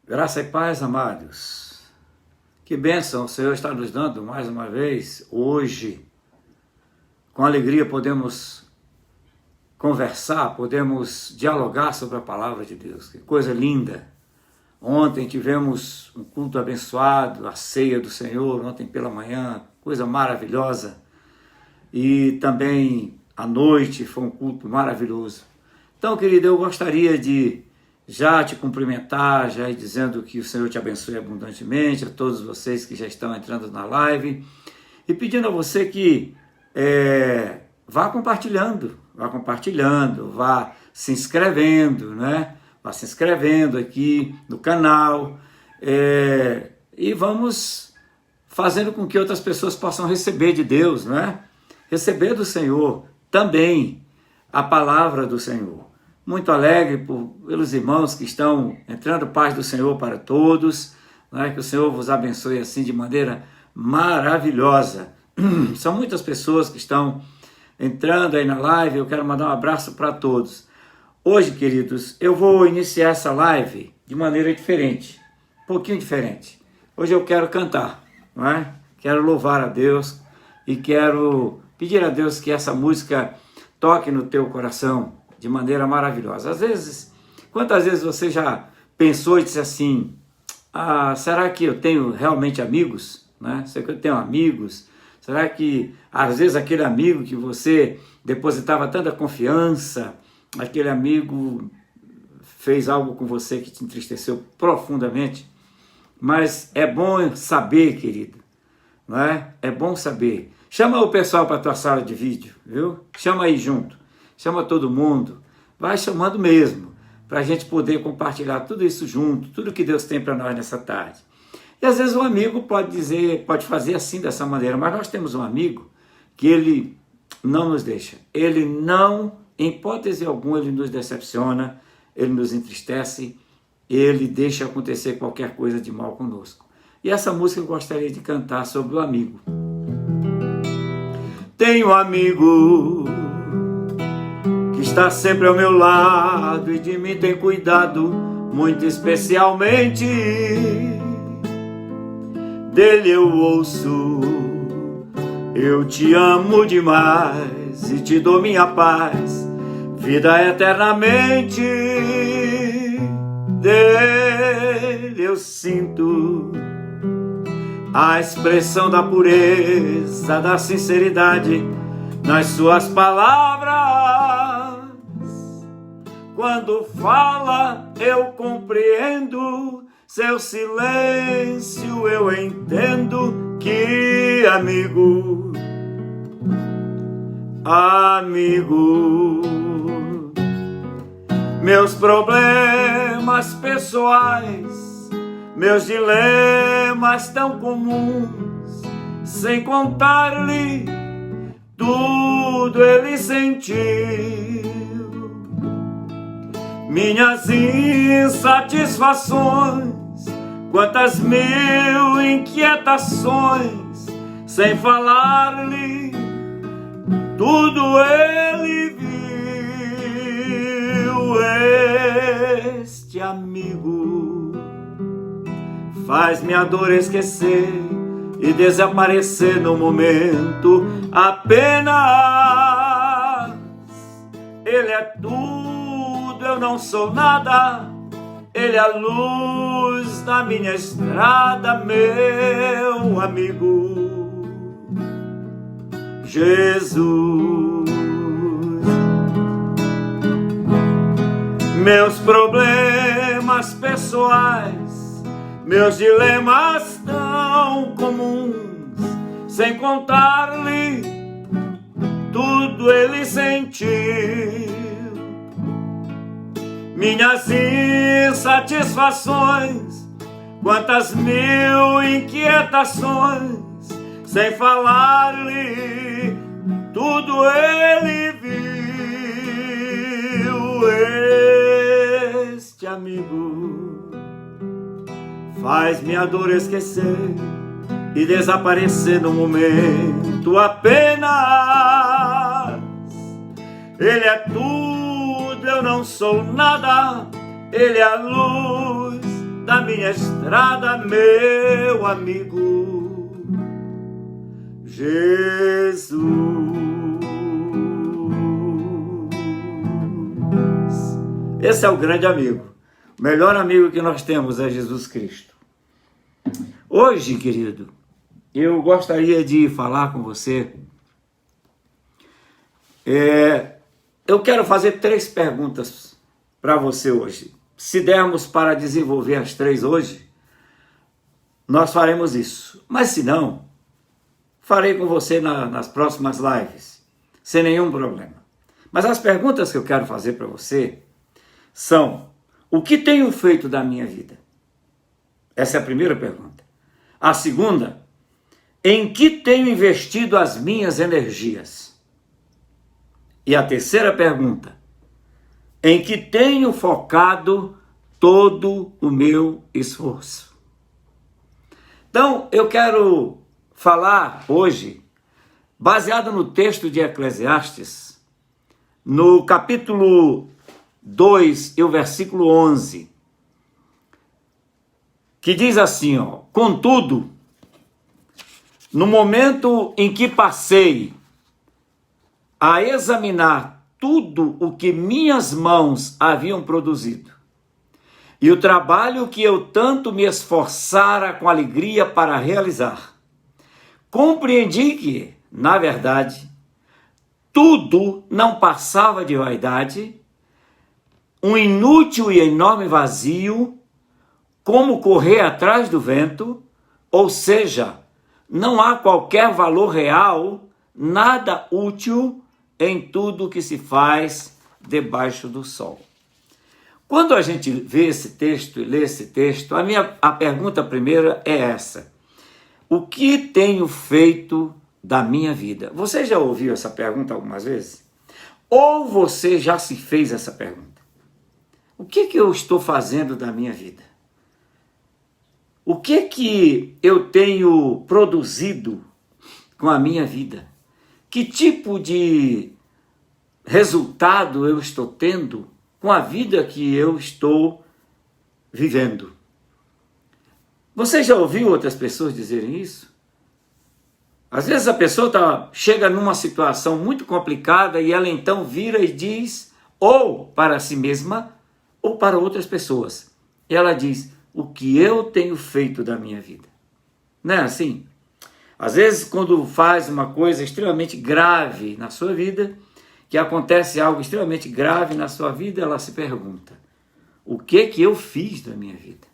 Graça e paz, amados. Que bênção o Senhor está nos dando mais uma vez, hoje. Com alegria podemos conversar, podemos dialogar sobre a palavra de Deus. Que coisa linda. Ontem tivemos um culto abençoado, a ceia do Senhor, ontem pela manhã, coisa maravilhosa. E também à noite foi um culto maravilhoso. Então, querido, eu gostaria de já te cumprimentar, já ir dizendo que o Senhor te abençoe abundantemente, a todos vocês que já estão entrando na live, e pedindo a você que vá compartilhando, vá se inscrevendo, né? Vá se inscrevendo aqui no canal, e vamos fazendo com que outras pessoas possam receber de Deus, né? Receber do Senhor também a palavra do Senhor. Muito alegre pelos irmãos que estão entrando, paz do Senhor para todos, né? Que o Senhor vos abençoe assim de maneira maravilhosa. São muitas pessoas que estão entrando aí na live, eu quero mandar um abraço para todos. Hoje, queridos, eu vou iniciar essa live de maneira diferente, um pouquinho diferente. Hoje eu quero cantar, não é? Quero louvar a Deus e quero pedir a Deus que essa música toque no teu coração de maneira maravilhosa. Às vezes, quantas vezes você já pensou e disse assim, será que eu tenho realmente amigos? Né? Será que eu tenho amigos? Será que, às vezes, aquele amigo que você depositava tanta confiança, aquele amigo fez algo com você que te entristeceu profundamente? Mas é bom saber, querido, não é? É bom saber. Chama o pessoal para a tua sala de vídeo, viu? Chama aí junto. Chama todo mundo, vai chamando mesmo, para a gente poder compartilhar tudo isso junto, tudo que Deus tem para nós nessa tarde. E às vezes um amigo pode fazer assim, dessa maneira, mas nós temos um amigo que ele não nos deixa, ele não, em hipótese alguma, ele nos decepciona, ele nos entristece, ele deixa acontecer qualquer coisa de mal conosco. E essa música eu gostaria de cantar sobre o amigo. Tenho um amigo que está sempre ao meu lado e de mim tem cuidado muito especialmente. Dele eu ouço, eu te amo demais e te dou minha paz, vida eternamente. Dele eu sinto a expressão da pureza, da sinceridade nas suas palavras. Quando fala eu compreendo, seu silêncio eu entendo. Que amigo, amigo. Meus problemas pessoais, meus dilemas tão comuns, sem contar-lhe tudo ele sentiu. Minhas insatisfações, quantas mil inquietações, sem falar-lhe tudo ele viu. Este amigo faz minha dor esquecer e desaparecer no momento apenas. Ele é tudo, eu não sou nada. Ele é a luz da minha estrada, meu amigo Jesus. Meus problemas pessoais, meus dilemas tão comuns, sem contar-lhe tudo ele sentiu. Minhas insatisfações, quantas mil inquietações, sem falar-lhe tudo ele viu. Este amigo faz minha dor esquecer e desaparecer no momento apenas. Ele é tudo, eu não sou nada. Ele é a luz da minha estrada, meu amigo Jesus. Esse é o grande amigo. O melhor amigo que nós temos é Jesus Cristo. Hoje, querido, eu gostaria de falar com você. Eu quero fazer 3 perguntas para você hoje. Se dermos para desenvolver as 3 hoje, nós faremos isso. Mas se não, farei com você nas próximas lives, sem nenhum problema. Mas as perguntas que eu quero fazer para você são: o que tenho feito da minha vida? Essa é a primeira pergunta. A segunda: em que tenho investido as minhas energias? E a terceira pergunta: em que tenho focado todo o meu esforço? Então, eu quero falar hoje, baseado no texto de Eclesiastes, no capítulo 2 e o versículo 11, que diz assim, contudo, no momento em que passei a examinar tudo o que minhas mãos haviam produzido, e o trabalho que eu tanto me esforçara com alegria para realizar, compreendi que, na verdade, tudo não passava de vaidade, um inútil e enorme vazio, como correr atrás do vento, ou seja, não há qualquer valor real, nada útil em tudo que se faz debaixo do sol. Quando a gente vê esse texto e lê esse texto, a pergunta primeira é essa: o que tenho feito da minha vida? Você já ouviu essa pergunta algumas vezes? Ou você já se fez essa pergunta? O que eu estou fazendo da minha vida? O que eu tenho produzido com a minha vida? Que tipo de resultado eu estou tendo com a vida que eu estou vivendo? Você já ouviu outras pessoas dizerem isso? Às vezes a pessoa chega numa situação muito complicada e ela então vira e diz, ou para si mesma, ou para outras pessoas. E ela diz: o que eu tenho feito da minha vida? Não é assim? Às vezes, quando faz uma coisa extremamente grave na sua vida, que acontece algo extremamente grave na sua vida, ela se pergunta: o que eu fiz da minha vida?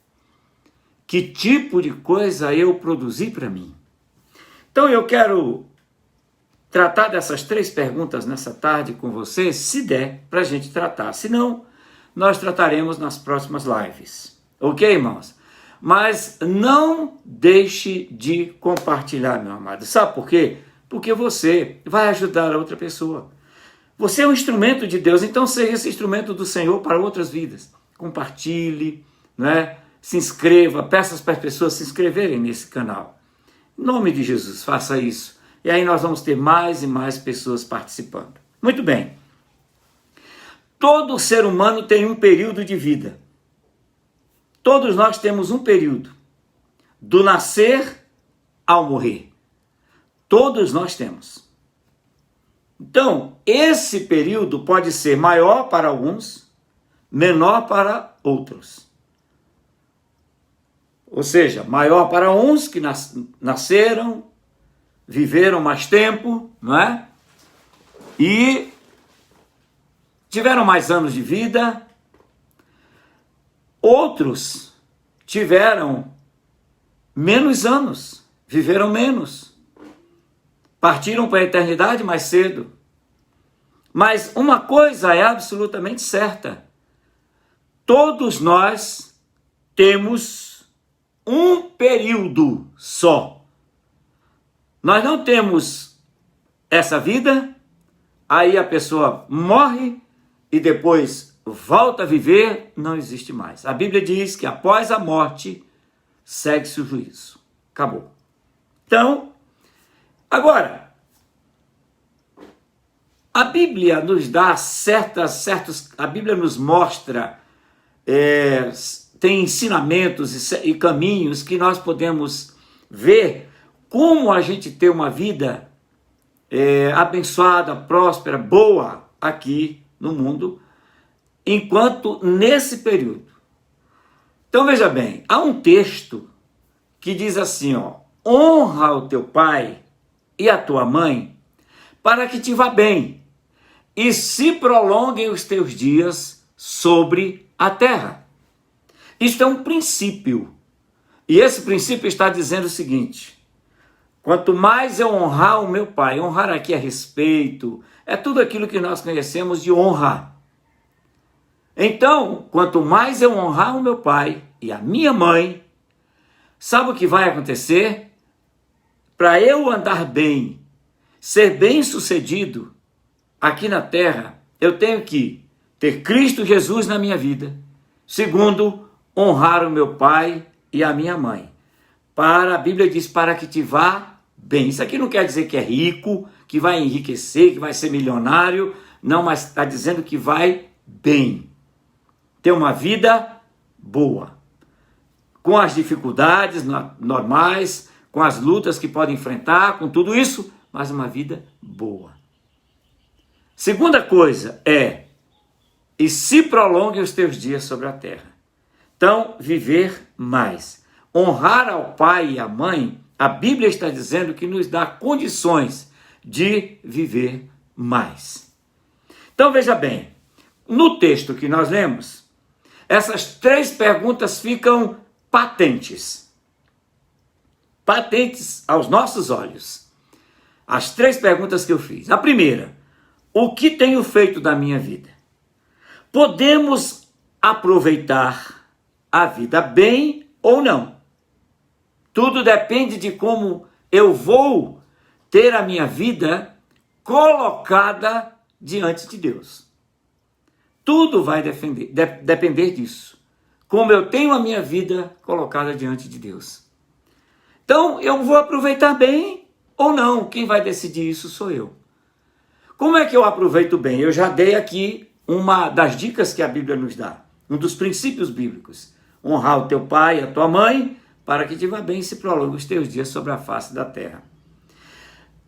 Que tipo de coisa eu produzi para mim? Então eu quero tratar dessas 3 perguntas nessa tarde com você, se der para a gente tratar. Se não, nós trataremos nas próximas lives. Ok, irmãos? Mas não deixe de compartilhar, meu amado. Sabe por quê? Porque você vai ajudar a outra pessoa. Você é um instrumento de Deus, então seja esse instrumento do Senhor para outras vidas. Compartilhe, né? Se inscreva, peça para as pessoas se inscreverem nesse canal. Em nome de Jesus, faça isso. E aí nós vamos ter mais e mais pessoas participando. Muito bem. Todo ser humano tem um período de vida. Todos nós temos um período. Do nascer ao morrer. Todos nós temos. Então, esse período pode ser maior para alguns, menor para outros. Ou seja, maior para uns que nasceram, viveram mais tempo, não é? E tiveram mais anos de vida. Outros tiveram menos anos, viveram menos. Partiram para a eternidade mais cedo. Mas uma coisa é absolutamente certa: todos nós temos um período só. Nós não temos essa vida, aí a pessoa morre e depois volta a viver, não existe mais. A Bíblia diz que após a morte segue-se o juízo. Acabou. Então, agora, a Bíblia nos dá a Bíblia nos mostra tem ensinamentos e caminhos que nós podemos ver como a gente ter uma vida abençoada, próspera, boa aqui no mundo, enquanto nesse período. Então veja bem, há um texto que diz assim, ó, honra o teu pai e a tua mãe para que te vá bem e se prolonguem os teus dias sobre a terra. Isto é um princípio, e esse princípio está dizendo o seguinte: quanto mais eu honrar o meu pai, honrar aqui é respeito, é tudo aquilo que nós conhecemos de honra. Então, quanto mais eu honrar o meu pai e a minha mãe, sabe o que vai acontecer? Para eu andar bem, ser bem-sucedido aqui na terra, eu tenho que ter Cristo Jesus na minha vida. Segundo, honrar o meu pai e a minha mãe. A Bíblia diz, para que te vá bem. Isso aqui não quer dizer que é rico, que vai enriquecer, que vai ser milionário. Não, mas está dizendo que vai bem. Ter uma vida boa. Com as dificuldades normais, com as lutas que pode enfrentar, com tudo isso, mas uma vida boa. Segunda coisa é, e se prolonguem os teus dias sobre a terra. Então, viver mais. Honrar ao pai e à mãe, a Bíblia está dizendo que nos dá condições de viver mais. Então, veja bem, no texto que nós lemos, essas três perguntas ficam patentes. Patentes aos nossos olhos. As três perguntas que eu fiz. A primeira, o que tenho feito da minha vida? Podemos aproveitar a vida bem ou não? Tudo depende de como eu vou ter a minha vida colocada diante de Deus. Tudo vai depender disso. Como eu tenho a minha vida colocada diante de Deus. Então, eu vou aproveitar bem ou não? Quem vai decidir isso sou eu. Como é que eu aproveito bem? Eu já dei aqui uma das dicas que a Bíblia nos dá. Um dos princípios bíblicos. Honrar o teu pai e a tua mãe, para que te vá bem e se prolongue os teus dias sobre a face da terra.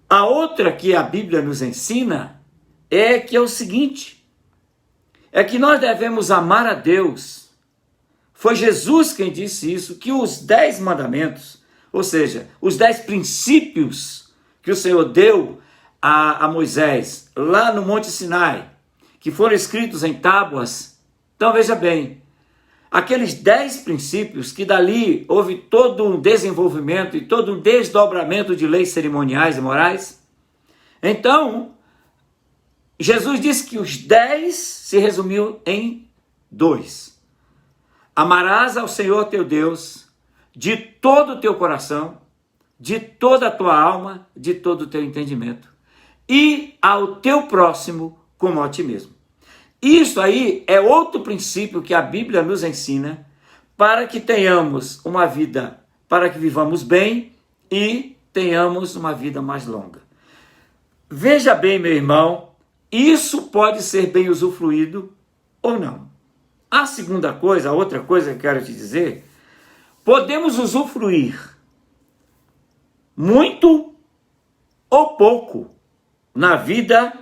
A outra que a Bíblia nos ensina é que é o seguinte, é que nós devemos amar a Deus. Foi Jesus quem disse isso, que os 10 mandamentos, ou seja, os 10 princípios que o Senhor deu a Moisés, lá no Monte Sinai, que foram escritos em tábuas. Então veja bem, aqueles 10 princípios que dali houve todo um desenvolvimento e todo um desdobramento de leis cerimoniais e morais. Então, Jesus disse que os 10 se resumiu em 2. Amarás ao Senhor teu Deus de todo o teu coração, de toda a tua alma, de todo o teu entendimento, e ao teu próximo como a ti mesmo. Isso aí é outro princípio que a Bíblia nos ensina para que tenhamos uma vida, para que vivamos bem e tenhamos uma vida mais longa. Veja bem, meu irmão, isso pode ser bem usufruído ou não. A segunda coisa, a outra coisa que eu quero te dizer, podemos usufruir muito ou pouco na vida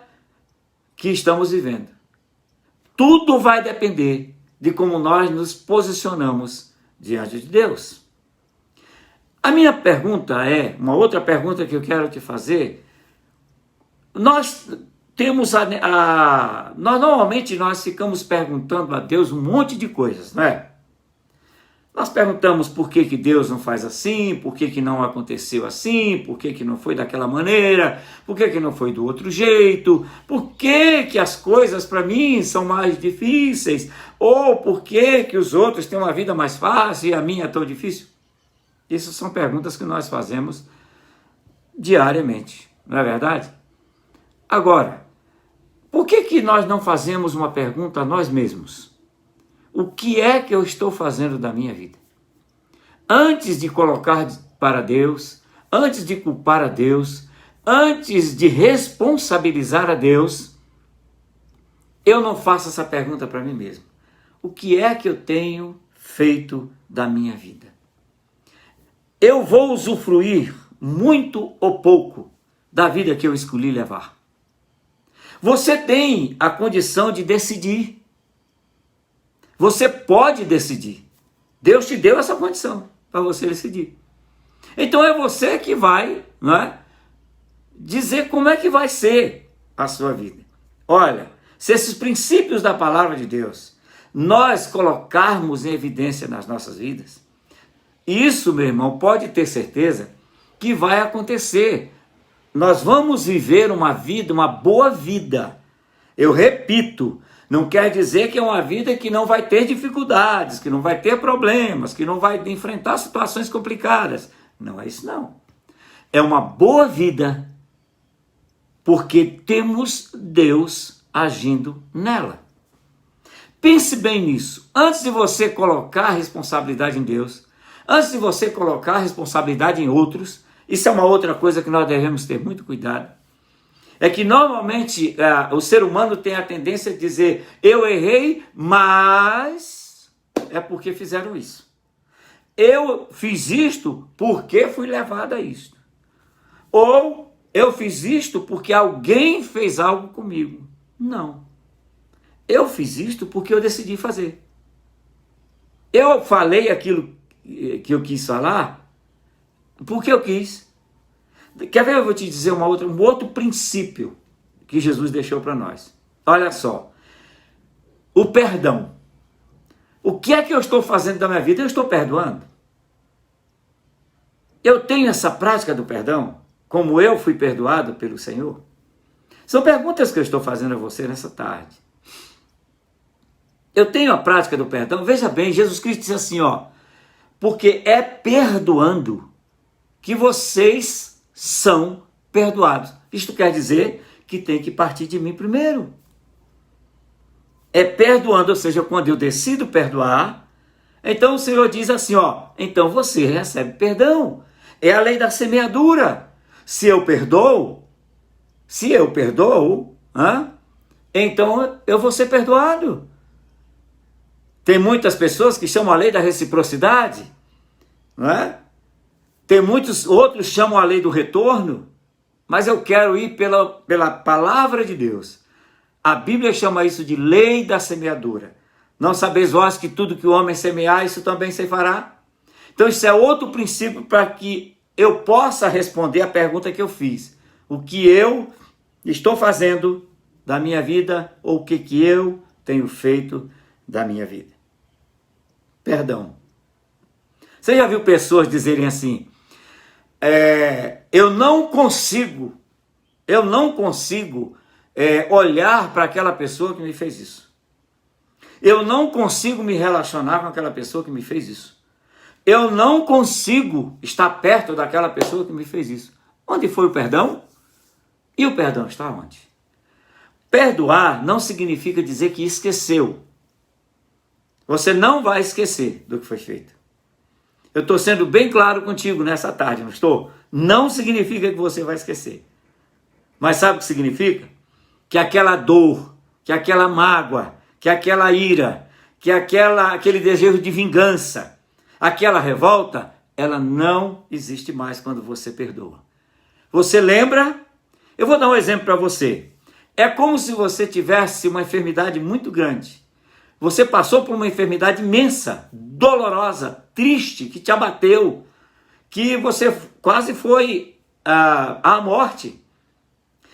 que estamos vivendo. Tudo vai depender de como nós nos posicionamos diante de Deus. A minha pergunta é, uma outra pergunta que eu quero te fazer, nós normalmente nós ficamos perguntando a Deus um monte de coisas, não é? Nós perguntamos por que Deus não faz assim, por que não aconteceu assim, por que não foi daquela maneira, por que não foi do outro jeito, por que as coisas para mim são mais difíceis, ou por que os outros têm uma vida mais fácil e a minha é tão difícil. Essas são perguntas que nós fazemos diariamente, não é verdade? Agora, por que nós não fazemos uma pergunta a nós mesmos? O que é que eu estou fazendo da minha vida? Antes de colocar para Deus, antes de culpar a Deus, antes de responsabilizar a Deus, eu não faço essa pergunta para mim mesmo. O que é que eu tenho feito da minha vida. Eu vou usufruir muito ou pouco da vida que eu escolhi levar. Você tem a condição de decidir. Você pode decidir. Deus te deu essa condição para você decidir. Então é você que vai, não é, dizer como é que vai ser a sua vida. Olha, se esses princípios da palavra de Deus nós colocarmos em evidência nas nossas vidas, isso, meu irmão, pode ter certeza que vai acontecer. Nós vamos viver uma vida, uma boa vida. Eu repito, não quer dizer que é uma vida que não vai ter dificuldades, que não vai ter problemas, que não vai enfrentar situações complicadas. Não é isso, não. É uma boa vida porque temos Deus agindo nela. Pense bem nisso. Antes de você colocar a responsabilidade em Deus, antes de você colocar a responsabilidade em outros, isso é uma outra coisa que nós devemos ter muito cuidado. É que normalmente o ser humano tem a tendência de dizer, eu errei, mas é porque fizeram isso. Eu fiz isto porque fui levado a isto. Ou eu fiz isto porque alguém fez algo comigo. Não. Eu fiz isto porque eu decidi fazer. Eu falei aquilo que eu quis falar porque eu quis. Quer ver? Eu vou te dizer um outro princípio que Jesus deixou para nós. Olha só. O perdão. O que é que eu estou fazendo da minha vida? Eu estou perdoando. Eu tenho essa prática do perdão, como eu fui perdoado pelo Senhor? São perguntas que eu estou fazendo a você nessa tarde. Eu tenho a prática do perdão? Veja bem, Jesus Cristo disse assim, ó, porque é perdoando que vocês são perdoados. Isto quer dizer que tem que partir de mim primeiro. É perdoando, ou seja, quando eu decido perdoar, então o Senhor diz assim, ó, então você recebe perdão. É a lei da semeadura. Se eu perdoo, então eu vou ser perdoado. Tem muitas pessoas que chamam a lei da reciprocidade, não é? Tem muitos outros que chamam a lei do retorno, mas eu quero ir pela palavra de Deus. A Bíblia chama isso de lei da semeadura. Não sabeis vós que tudo que o homem semear, isso também se fará? Então isso é outro princípio para que eu possa responder a pergunta que eu fiz. O que eu estou fazendo da minha vida ou o que eu tenho feito da minha vida. Perdão. Você já viu pessoas dizerem assim, eu não consigo olhar para aquela pessoa que me fez isso. Eu não consigo me relacionar com aquela pessoa que me fez isso. Eu não consigo estar perto daquela pessoa que me fez isso. Onde foi o perdão? E o perdão está onde? Perdoar não significa dizer que esqueceu. Você não vai esquecer do que foi feito. Eu estou sendo bem claro contigo nessa tarde, não estou? Não significa que você vai esquecer. Mas sabe o que significa? Que aquela dor, que aquela mágoa, que aquela ira, que aquele desejo de vingança, aquela revolta, ela não existe mais quando você perdoa. Você lembra? Eu vou dar um exemplo para você. É como se você tivesse uma enfermidade muito grande. Você passou por uma enfermidade imensa, dolorosa, triste, que te abateu, que você quase foi à morte.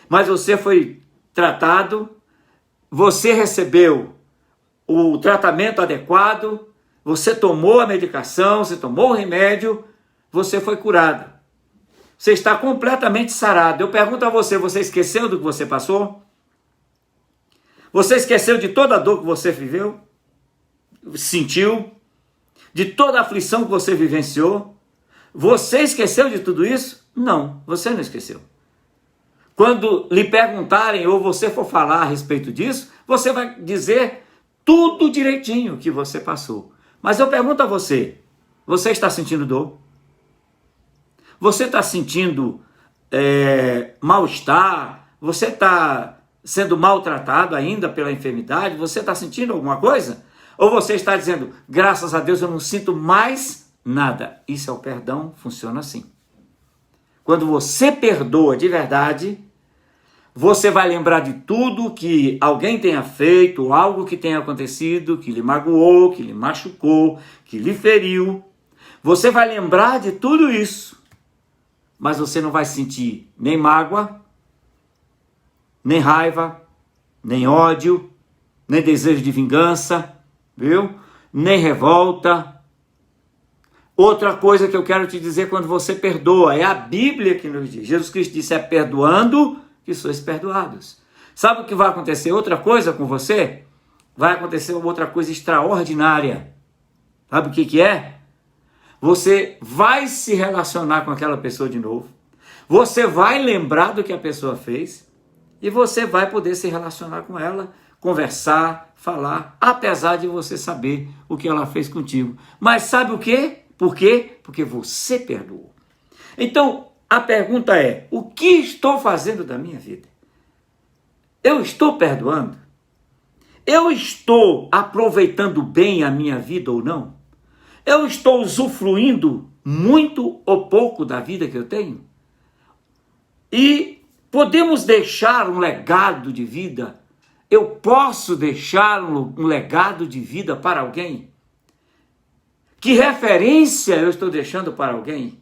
Mas você foi tratado, você recebeu o tratamento adequado, você tomou a medicação, você tomou o remédio, você foi curado. Você está completamente sarado. Eu pergunto a você, você esqueceu do que você passou? Você esqueceu de toda a dor que você viveu? Sentiu? De toda a aflição que você vivenciou? Você esqueceu de tudo isso? Não, você não esqueceu. Quando lhe perguntarem ou você for falar a respeito disso, você vai dizer tudo direitinho que você passou. Mas eu pergunto a você, você está sentindo dor? Você está sentindo mal-estar? Você está sendo maltratado ainda pela enfermidade? Você está sentindo alguma coisa? Ou você está dizendo, graças a Deus eu não sinto mais nada. Isso é o perdão, funciona assim. Quando você perdoa de verdade, você vai lembrar de tudo que alguém tenha feito, algo que tenha acontecido, que lhe magoou, que lhe machucou, que lhe feriu. Você vai lembrar de tudo isso, mas você não vai sentir nem mágoa, nem raiva, nem ódio, nem desejo de vingança, viu? Nem revolta. Outra coisa que eu quero te dizer quando você perdoa, é a Bíblia que nos diz. Jesus Cristo disse, é perdoando que sois perdoados. Sabe o que vai acontecer? Outra coisa com você? Vai acontecer outra coisa extraordinária. Sabe o que é? Você vai se relacionar com aquela pessoa de novo. Você vai lembrar do que a pessoa fez. E você vai poder se relacionar com ela, conversar, falar, apesar de você saber o que ela fez contigo. Mas sabe o quê? Por quê? Porque você perdoou. Então, a pergunta é, o que estou fazendo da minha vida? Eu estou perdoando? Eu estou aproveitando bem a minha vida ou não? Eu estou usufruindo muito ou pouco da vida que eu tenho? E podemos deixar um legado de vida? Eu posso deixar um legado de vida para alguém? Que referência eu estou deixando para alguém?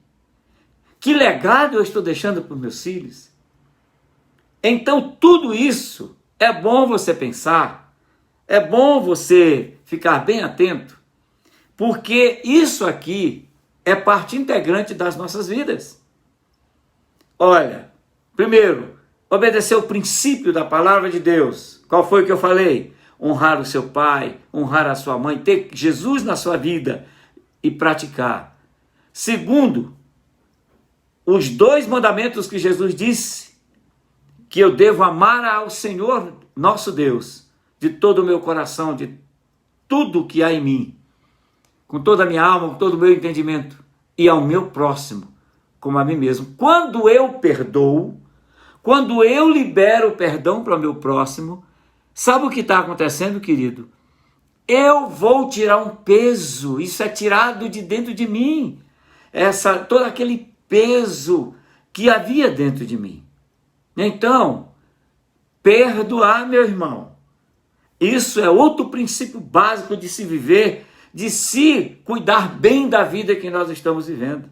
Que legado eu estou deixando para os meus filhos? Então, tudo isso é bom você pensar, é bom você ficar bem atento, porque isso aqui é parte integrante das nossas vidas. Olha, primeiro, obedecer o princípio da palavra de Deus. Qual foi que eu falei? Honrar o seu pai, honrar a sua mãe, ter Jesus na sua vida e praticar. Segundo, os 2 mandamentos que Jesus disse, que eu devo amar ao Senhor nosso Deus, de todo o meu coração, de tudo que há em mim, com toda a minha alma, com todo o meu entendimento, e ao meu próximo, como a mim mesmo. Quando eu perdoo, quando eu libero o perdão para o meu próximo, sabe o que está acontecendo, querido? Eu vou tirar um peso, isso é tirado de dentro de mim, todo aquele peso que havia dentro de mim. Então, perdoar, meu irmão, isso é outro princípio básico de se viver, de se cuidar bem da vida que nós estamos vivendo.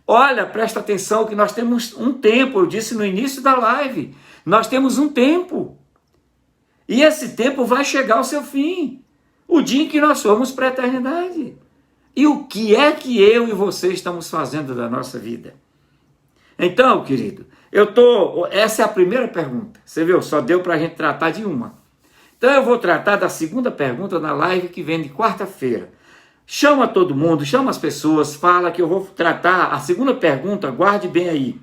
Olha, presta atenção que nós temos um tempo, eu disse no início da live, nós temos um tempo. E esse tempo vai chegar ao seu fim, o dia em que nós formos para a eternidade. E o que é que eu e você estamos fazendo da nossa vida? Então, querido, essa é a primeira pergunta. Você viu, só deu para a gente tratar de uma. Então eu vou tratar da segunda pergunta na live que vem de quarta-feira. Chama todo mundo, chama as pessoas, fala que eu vou tratar a segunda pergunta, guarde bem aí.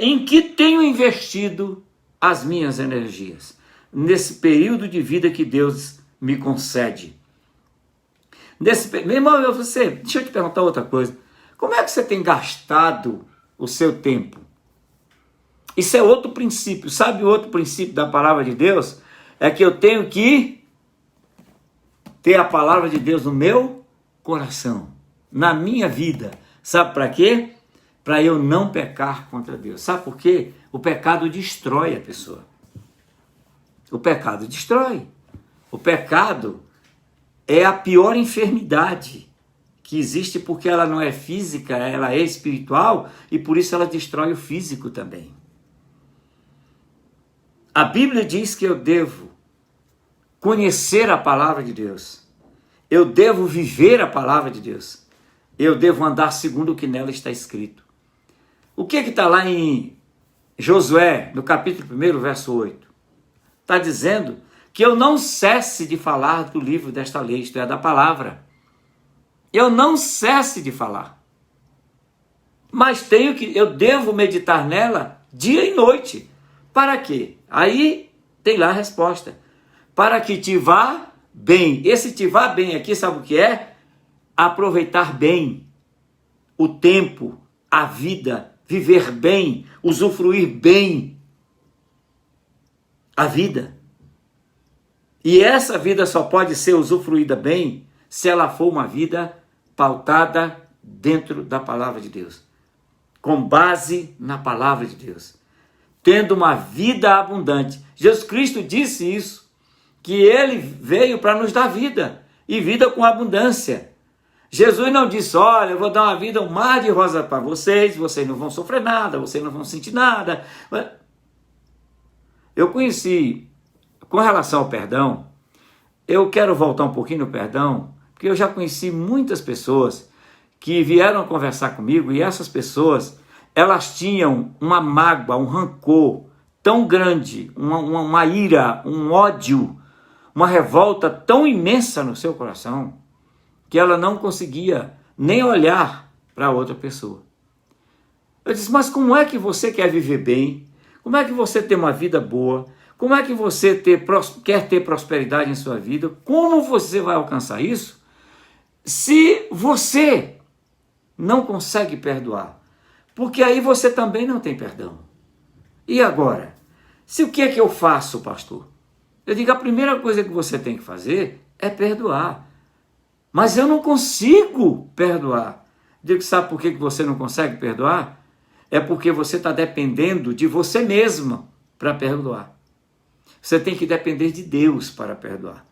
Em que tenho investido as minhas energias? Nesse período de vida que Deus me concede. Meu irmão, deixa eu te perguntar outra coisa. Como é que você tem gastado o seu tempo? Isso é outro princípio. Sabe o outro princípio da palavra de Deus? É que eu tenho que ter a palavra de Deus no meu coração, na minha vida. Sabe para quê? Para eu não pecar contra Deus. Sabe por quê? O pecado destrói a pessoa. O pecado destrói. O pecado é a pior enfermidade que existe, porque ela não é física, ela é espiritual, e por isso ela destrói o físico também. A Bíblia diz que eu devo conhecer a palavra de Deus. Eu devo viver a palavra de Deus. Eu devo andar segundo o que nela está escrito. O que está lá em Josué, no capítulo 1, verso 8? Está dizendo que eu não cesse de falar do livro desta lei, isto é, da palavra. Eu não cesse de falar. Mas eu devo meditar nela dia e noite. Para quê? Aí tem lá a resposta. Para que te vá bem. Esse te vá bem aqui, sabe o que é? Aproveitar bem o tempo, a vida, viver bem, usufruir bem a vida. E essa vida só pode ser usufruída bem se ela for uma vida pautada dentro da palavra de Deus, com base na palavra de Deus, tendo uma vida abundante. Jesus Cristo disse isso, que ele veio para nos dar vida, e vida com abundância. Jesus não disse, olha, eu vou dar uma vida, um mar de rosa para vocês não vão sofrer nada, vocês não vão sentir nada. Eu conheci, com relação ao perdão, eu quero voltar um pouquinho no perdão, porque eu já conheci muitas pessoas que vieram conversar comigo, e essas pessoas, elas tinham uma mágoa, um rancor tão grande, uma ira, um ódio, uma revolta tão imensa no seu coração, que ela não conseguia nem olhar para outra pessoa. Eu disse, mas como é que você quer viver bem? Como é que você tem uma vida boa? Como é que você quer ter prosperidade em sua vida? Como você vai alcançar isso se você não consegue perdoar? Porque aí você também não tem perdão. E agora? O que é que eu faço, pastor? Eu digo, a primeira coisa que você tem que fazer é perdoar. Mas eu não consigo perdoar. Digo, sabe por que você não consegue perdoar? É porque você está dependendo de você mesmo para perdoar. Você tem que depender de Deus para perdoar.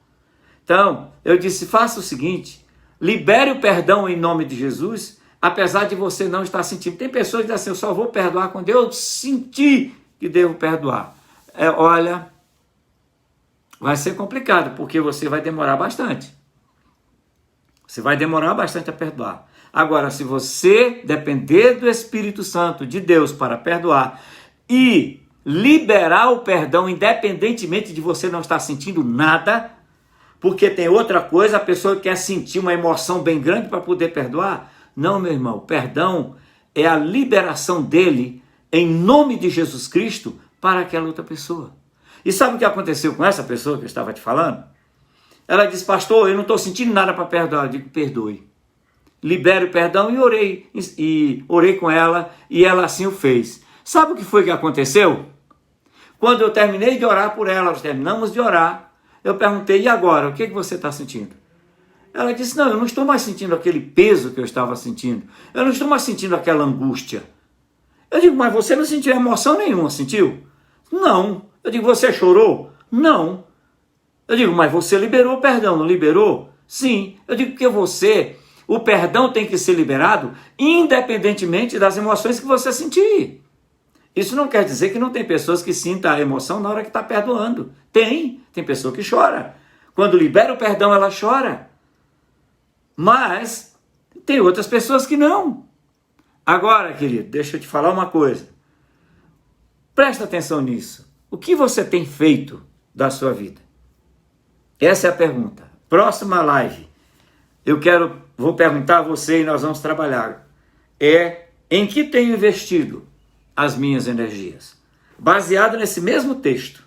Então, eu disse, faça o seguinte, libere o perdão em nome de Jesus, apesar de você não estar sentindo. Tem pessoas que dizem assim, eu só vou perdoar quando eu sentir que devo perdoar. Olha, vai ser complicado, porque você vai demorar bastante. Você vai demorar bastante a perdoar. Agora, se você depender do Espírito Santo de Deus para perdoar e liberar o perdão, independentemente de você não estar sentindo nada, porque tem outra coisa, a pessoa quer sentir uma emoção bem grande para poder perdoar. Não, meu irmão, perdão é a liberação dele em nome de Jesus Cristo para aquela outra pessoa. E sabe o que aconteceu com essa pessoa que eu estava te falando? Ela disse, pastor, eu não estou sentindo nada para perdoar. Eu digo, perdoe. Libere o perdão e orei com ela e ela assim o fez. Sabe o que foi que aconteceu? Quando eu terminei de orar por ela, nós terminamos de orar, eu perguntei, e agora, o que você está sentindo? Ela disse, não, eu não estou mais sentindo aquele peso que eu estava sentindo. Eu não estou mais sentindo aquela angústia. Eu digo, mas você não sentiu emoção nenhuma, sentiu? Não. Eu digo, você chorou? Não. Eu digo, mas você liberou o perdão, não liberou? Sim. Eu digo que o perdão tem que ser liberado independentemente das emoções que você sentir. Isso não quer dizer que não tem pessoas que sintam a emoção na hora que está perdoando. Tem pessoa que chora. Quando libera o perdão, ela chora. Mas tem outras pessoas que não. Agora, querido, deixa eu te falar uma coisa. Presta atenção nisso. O que você tem feito da sua vida? Essa é a pergunta. Próxima live, vou perguntar a você e nós vamos trabalhar. Em que tenho investido as minhas energias? Baseado nesse mesmo texto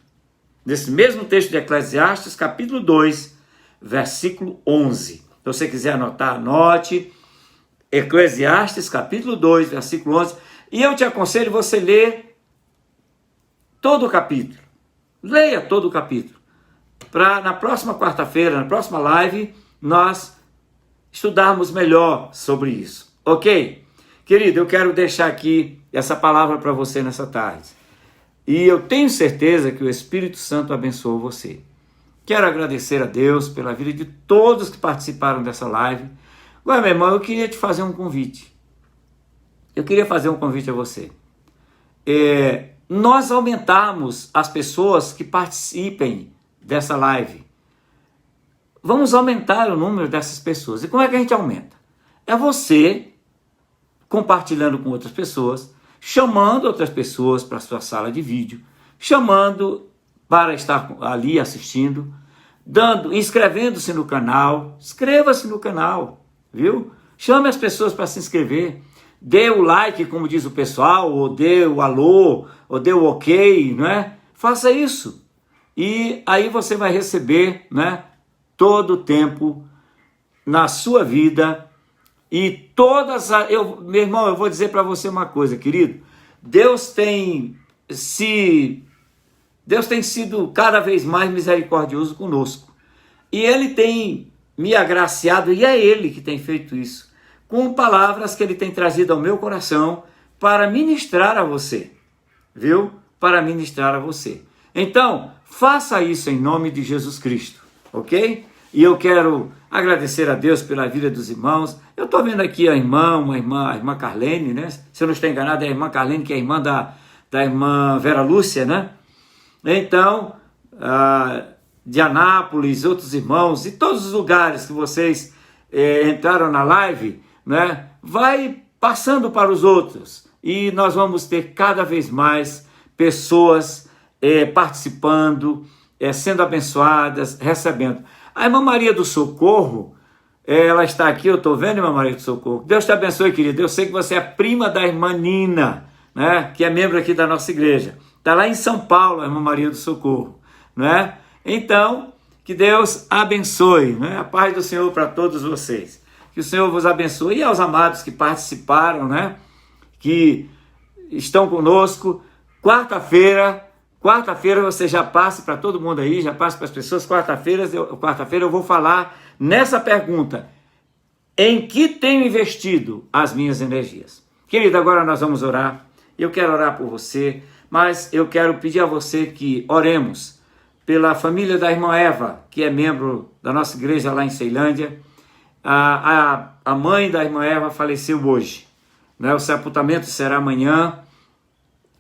de Eclesiastes, capítulo 2, versículo 11. Se você quiser anotar, anote. Eclesiastes, capítulo 2, versículo 11. E eu te aconselho você ler todo o capítulo. Leia todo o capítulo. Para na próxima quarta-feira, na próxima live, nós estudarmos melhor sobre isso. Ok? Querido, eu quero deixar aqui essa palavra para você nessa tarde. E eu tenho certeza que o Espírito Santo abençoou você. Quero agradecer a Deus pela vida de todos que participaram dessa live. Agora, meu irmão, eu queria te fazer um convite. Eu queria fazer um convite a você. Nós aumentarmos as pessoas que participem dessa live. Vamos aumentar o número dessas pessoas. E como é que a gente aumenta? É você compartilhando com outras pessoas, chamando outras pessoas para a sua sala de vídeo, chamando para estar ali assistindo, inscrevendo-se no canal. Inscreva-se no canal, viu? Chame as pessoas para se inscrever. Dê o like, como diz o pessoal, ou dê o alô, ou dê o ok, não é? Faça isso. E aí você vai receber, né, todo o tempo na sua vida e meu irmão, eu vou dizer para você uma coisa, querido. Deus tem se Deus tem sido cada vez mais misericordioso conosco. E Ele tem me agraciado, e é Ele que tem feito isso, com palavras que Ele tem trazido ao meu coração para ministrar a você, viu? Para ministrar a você. Então, faça isso em nome de Jesus Cristo, ok? E eu quero agradecer a Deus pela vida dos irmãos. Eu estou vendo aqui a irmã Carlene, né? Se eu não estou enganado, é a irmã Carlene, que é a irmã da irmã Vera Lúcia, né? Então, de Anápolis, outros irmãos, e todos os lugares que vocês entraram na live, né? Vai passando para os outros. E nós vamos ter cada vez mais pessoas participando, sendo abençoadas, recebendo. A irmã Maria do Socorro, ela está aqui, eu estou vendo, irmã Maria do Socorro. Deus te abençoe, querida. Eu sei que você é prima da irmã Nina, né, que é membro aqui da nossa igreja. Está lá em São Paulo, a irmã Maria do Socorro, né? Então, que Deus abençoe, né? A paz do Senhor para todos vocês. Que o Senhor vos abençoe. E aos amados que participaram, né, que estão conosco. Quarta-feira você já passe para todo mundo aí, já passe para as pessoas. Quarta-feira eu vou falar nessa pergunta: em que tenho investido as minhas energias? Querido, agora nós vamos orar. Eu quero orar por você, mas eu quero pedir a você que oremos pela família da irmã Eva, que é membro da nossa igreja lá em Ceilândia. A mãe da irmã Eva faleceu hoje, né? O sepultamento será amanhã,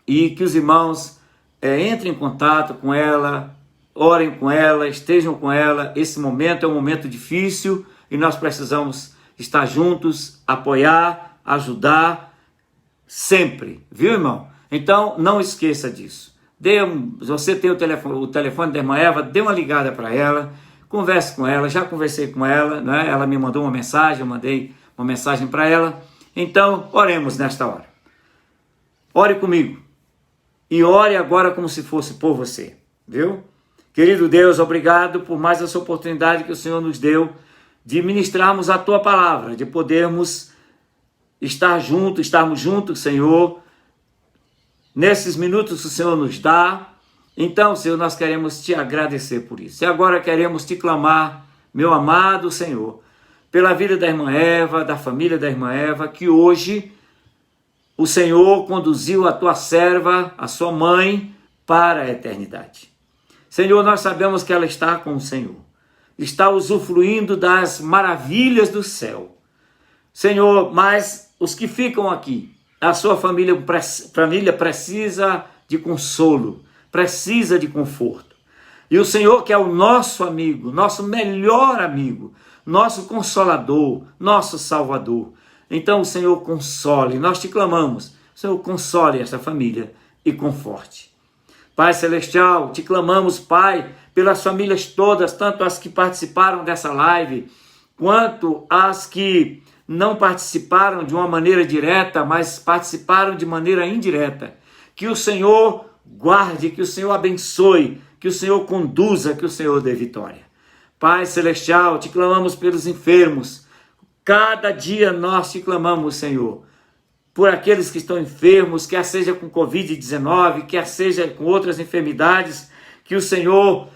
e que os irmãos entrem em contato com ela, orem com ela, estejam com ela. Esse momento é um momento difícil e nós precisamos estar juntos, apoiar, ajudar, sempre, viu, irmão? Então, não esqueça disso. Você tem o telefone da irmã Eva, dê uma ligada para ela, converse com ela. Já conversei com ela, né? Ela me mandou uma mensagem, eu mandei uma mensagem para ela. Então, oremos nesta hora. Ore comigo. E ore agora como se fosse por você, viu? Querido Deus, obrigado por mais essa oportunidade que o Senhor nos deu de ministrarmos a Tua palavra, de podermos estarmos juntos, Senhor, nesses minutos que o Senhor nos dá. Então, Senhor, nós queremos Te agradecer por isso. E agora queremos Te clamar, meu amado Senhor, pela vida da irmã Eva, da família da irmã Eva, que hoje o Senhor conduziu a Tua serva, a sua mãe, para a eternidade. Senhor, nós sabemos que ela está com o Senhor, está usufruindo das maravilhas do céu. Senhor, mas os que ficam aqui, a sua família precisa de consolo, precisa de conforto. E o Senhor, que é o nosso amigo, nosso melhor amigo, nosso consolador, nosso salvador. Então o Senhor console, nós Te clamamos, Senhor, console esta família e conforte. Pai Celestial, Te clamamos, Pai, pelas famílias todas, tanto as que participaram dessa live, quanto as que não participaram de uma maneira direta, mas participaram de maneira indireta. Que o Senhor guarde, que o Senhor abençoe, que o Senhor conduza, que o Senhor dê vitória. Pai Celestial, Te clamamos pelos enfermos. Cada dia nós Te clamamos, Senhor, por aqueles que estão enfermos, quer seja com Covid-19, quer seja com outras enfermidades, que o Senhor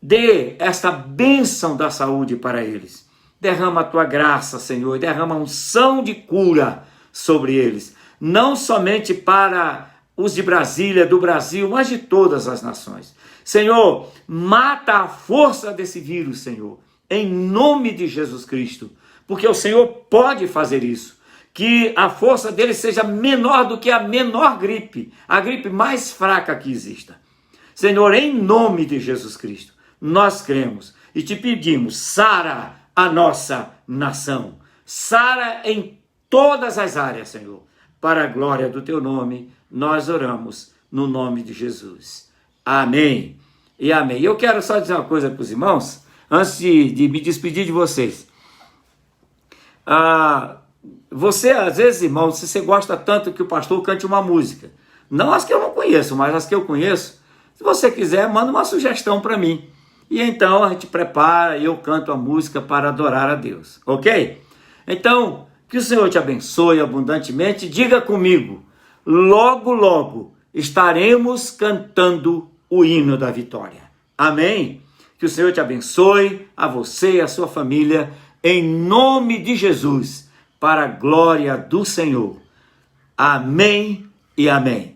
dê esta bênção da saúde para eles. Derrama a Tua graça, Senhor, derrama unção de cura sobre eles, não somente para os de Brasília, do Brasil, mas de todas as nações. Senhor, mata a força desse vírus, Senhor, em nome de Jesus Cristo, porque o Senhor pode fazer isso. Que a força dele seja menor do que a menor gripe, a gripe mais fraca que exista. Senhor, em nome de Jesus Cristo, nós cremos e Te pedimos, sara a nossa nação, sara em todas as áreas, Senhor, para a glória do Teu nome, nós oramos no nome de Jesus. Amém e amém. Eu quero só dizer uma coisa para os irmãos, antes de me despedir de vocês. Você, às vezes, irmão, se você gosta tanto que o pastor cante uma música, não as que eu não conheço, mas as que eu conheço, se você quiser, manda uma sugestão para mim. E então a gente prepara e eu canto a música para adorar a Deus, ok? Então, que o Senhor te abençoe abundantemente. Diga comigo, logo, logo estaremos cantando o hino da vitória. Amém? Que o Senhor te abençoe, a você e a sua família, em nome de Jesus, para a glória do Senhor. Amém e amém.